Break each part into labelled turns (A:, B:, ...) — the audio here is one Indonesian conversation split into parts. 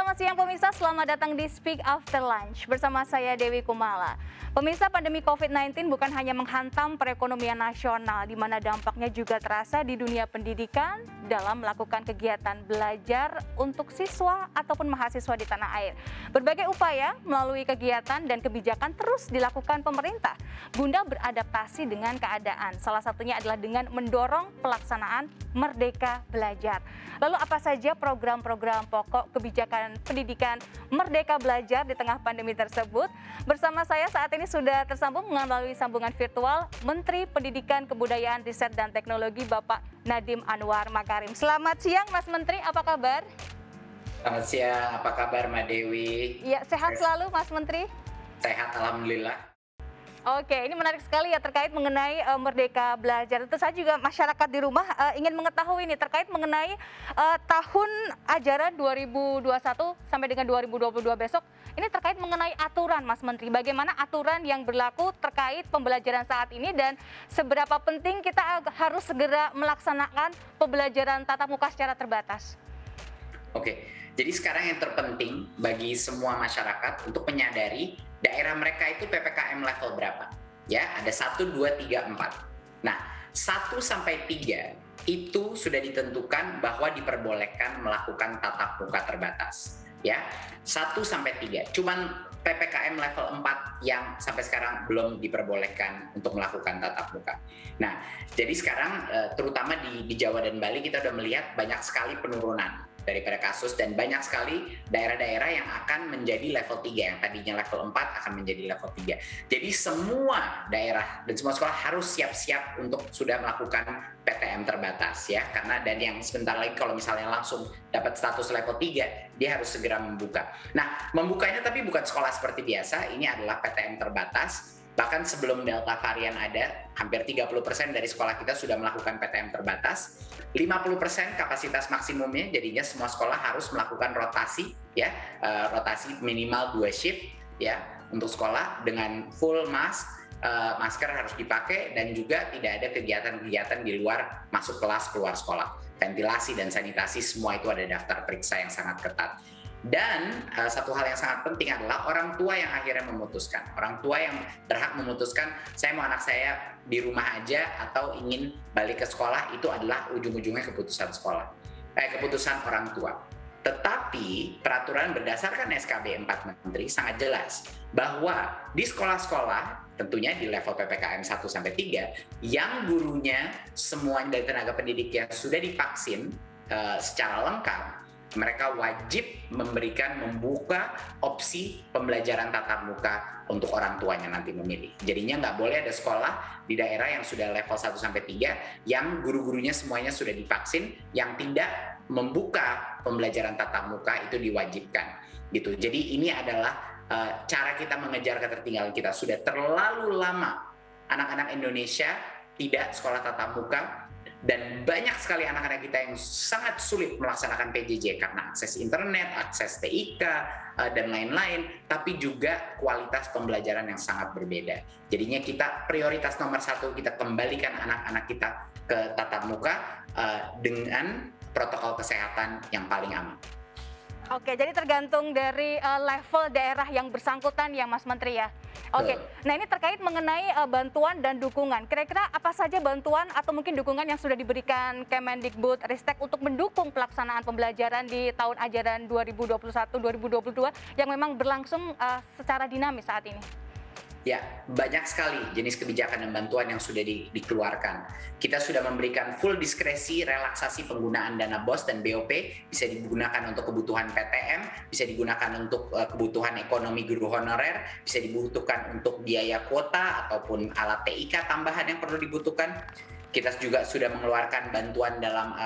A: selamat siang pemirsa, selamat datang di Speak After Lunch bersama saya Dewi Kumala. Pemirsa, pandemi COVID-19 bukan hanya menghantam perekonomian nasional, di mana dampaknya juga terasa di dunia pendidikan dalam melakukan kegiatan belajar untuk siswa ataupun mahasiswa di tanah air. Berbagai upaya melalui kegiatan dan kebijakan terus dilakukan pemerintah guna beradaptasi dengan keadaan. Salah satunya adalah dengan mendorong pelaksanaan Merdeka Belajar. Lalu apa saja program-program pokok kebijakan pendidikan Merdeka Belajar di tengah pandemi tersebut? Bersama saya saat ini sudah tersambung melalui sambungan virtual Menteri Pendidikan, Kebudayaan, Riset, dan Teknologi Bapak Nadiem Anwar Makarim. Selamat siang Mas Menteri, apa kabar?
B: Selamat siang, apa kabar Mbak Dewi?
A: Ya, sehat selalu Mas Menteri?
B: Sehat, Alhamdulillah.
A: Oke, ini menarik sekali ya terkait mengenai Merdeka Belajar. Tentu saja juga masyarakat di rumah ingin mengetahui nih terkait mengenai tahun ajaran 2021 sampai dengan 2022 besok. Ini terkait mengenai aturan Mas Menteri. Bagaimana aturan yang berlaku terkait pembelajaran saat ini dan seberapa penting kita harus segera melaksanakan pembelajaran tatap muka secara terbatas?
B: Oke, jadi sekarang yang terpenting bagi semua masyarakat untuk menyadari daerah mereka itu PPKM level berapa. Ya, ada 1, 2, 3, 4. Nah, 1 sampai 3 itu sudah ditentukan bahwa diperbolehkan melakukan tatap muka terbatas. Ya, 1 sampai 3. Cuman PPKM level 4 yang sampai sekarang belum diperbolehkan untuk melakukan tatap muka. Nah, jadi sekarang terutama di Jawa dan Bali kita sudah melihat banyak sekali penurunan daripada kasus dan banyak sekali daerah-daerah yang akan menjadi level 3, yang tadinya level 4 akan menjadi level 3. Jadi semua daerah dan semua sekolah harus siap-siap untuk sudah melakukan PTM terbatas ya, karena dan yang sebentar lagi kalau misalnya langsung dapat status level 3, dia harus segera membuka. Nah, membukanya tapi bukan sekolah seperti biasa, ini adalah PTM terbatas. Bahkan sebelum Delta varian ada, hampir 30% dari sekolah kita sudah melakukan PTM terbatas. 50% kapasitas maksimumnya, jadinya semua sekolah harus melakukan rotasi, ya, rotasi minimal 2 shift, ya, untuk sekolah dengan full mask, masker harus dipakai, dan juga tidak ada kegiatan-kegiatan di luar masuk kelas, keluar sekolah. Ventilasi dan sanitasi semua itu ada daftar periksa yang sangat ketat. Dan satu hal yang sangat penting adalah orang tua yang akhirnya memutuskan. Orang tua yang berhak memutuskan, saya mau anak saya di rumah aja atau ingin balik ke sekolah, itu adalah ujung-ujungnya keputusan sekolah. Keputusan orang tua. Tetapi peraturan berdasarkan SKB 4 Menteri sangat jelas bahwa di sekolah-sekolah, tentunya di level PPKM 1 sampai 3, yang gurunya semua dari tenaga pendidik yang sudah divaksin secara lengkap, mereka wajib membuka opsi pembelajaran tatap muka untuk orang tuanya nanti memilih. Jadinya nggak boleh ada sekolah di daerah yang sudah level 1 sampai 3 yang guru-gurunya semuanya sudah divaksin, yang tidak membuka pembelajaran tatap muka itu diwajibkan. Gitu. Jadi ini adalah cara kita mengejar ketertinggalan kita. Sudah terlalu lama anak-anak Indonesia tidak sekolah tatap muka, dan banyak sekali anak-anak kita yang sangat sulit melaksanakan PJJ karena akses internet, akses TIK, dan lain-lain, tapi juga kualitas pembelajaran yang sangat berbeda. Jadinya kita prioritas nomor 1, kita kembalikan anak-anak kita ke tatap muka dengan protokol kesehatan yang paling aman.
A: Oke, jadi tergantung dari level daerah yang bersangkutan ya Mas Menteri ya. Oke, nah ini terkait mengenai bantuan dan dukungan. Kira-kira apa saja bantuan atau mungkin dukungan yang sudah diberikan Kemendikbud Ristek untuk mendukung pelaksanaan pembelajaran di tahun ajaran 2021-2022 yang memang berlangsung secara dinamis saat ini?
B: Ya, banyak sekali jenis kebijakan dan bantuan yang sudah dikeluarkan. Kita sudah memberikan full diskresi relaksasi penggunaan dana BOS dan BOP, bisa digunakan untuk kebutuhan PTM, bisa digunakan untuk kebutuhan ekonomi guru honorer, bisa dibutuhkan untuk biaya kuota ataupun alat TIK tambahan yang perlu dibutuhkan. Kita juga sudah mengeluarkan bantuan dalam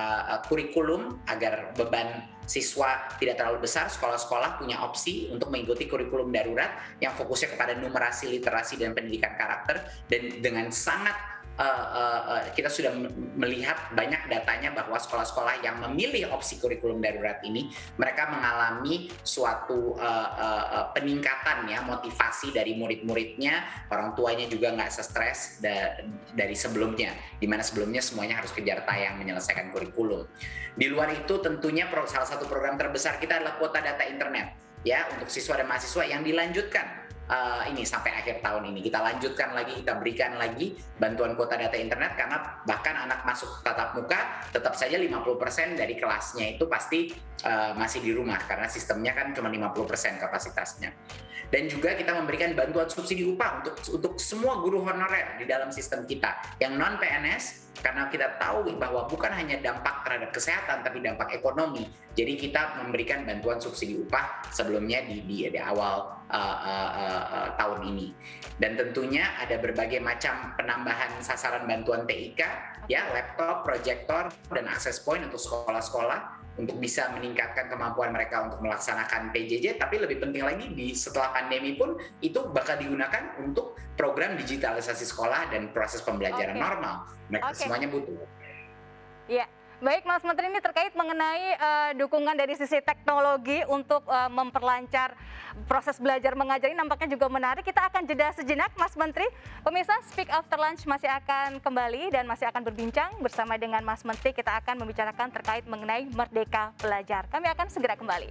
B: kurikulum agar beban siswa tidak terlalu besar. Sekolah-sekolah punya opsi untuk mengikuti kurikulum darurat yang fokusnya kepada numerasi, literasi, dan pendidikan karakter, dan dengan sangat kita sudah melihat banyak datanya bahwa sekolah-sekolah yang memilih opsi kurikulum darurat ini, mereka mengalami suatu peningkatan ya motivasi dari murid-muridnya, orang tuanya juga nggak stres dari sebelumnya, di mana sebelumnya semuanya harus kejar tayang menyelesaikan kurikulum. Di luar itu tentunya salah satu program terbesar kita adalah kuota data internet ya untuk siswa dan mahasiswa yang dilanjutkan. Ini sampai akhir tahun ini kita lanjutkan lagi, kita berikan lagi bantuan kuota data internet, karena bahkan anak masuk tatap muka tetap saja 50% dari kelasnya itu pasti masih di rumah karena sistemnya kan cuma 50% kapasitasnya. Dan juga kita memberikan bantuan subsidi upah untuk semua guru honorer di dalam sistem kita yang non PNS, karena kita tahu bahwa bukan hanya dampak terhadap kesehatan tapi dampak ekonomi. Jadi kita memberikan bantuan subsidi upah sebelumnya di awal tahun ini. Dan tentunya ada berbagai macam penambahan sasaran bantuan TIK ya, laptop, proyektor, dan akses point untuk sekolah-sekolah untuk bisa meningkatkan kemampuan mereka untuk melaksanakan PJJ, tapi lebih penting lagi setelah pandemi pun itu bakal digunakan untuk program digitalisasi sekolah dan proses pembelajaran normal. Mereka semuanya butuh.
A: Ya. Baik Mas Menteri, ini terkait mengenai dukungan dari sisi teknologi untuk memperlancar proses belajar mengajar ini nampaknya juga menarik. Kita akan jeda sejenak Mas Menteri. Pemirsa, Speak After Lunch masih akan kembali dan masih akan berbincang bersama dengan Mas Menteri. Kita akan membicarakan terkait mengenai Merdeka Belajar. Kami akan segera kembali.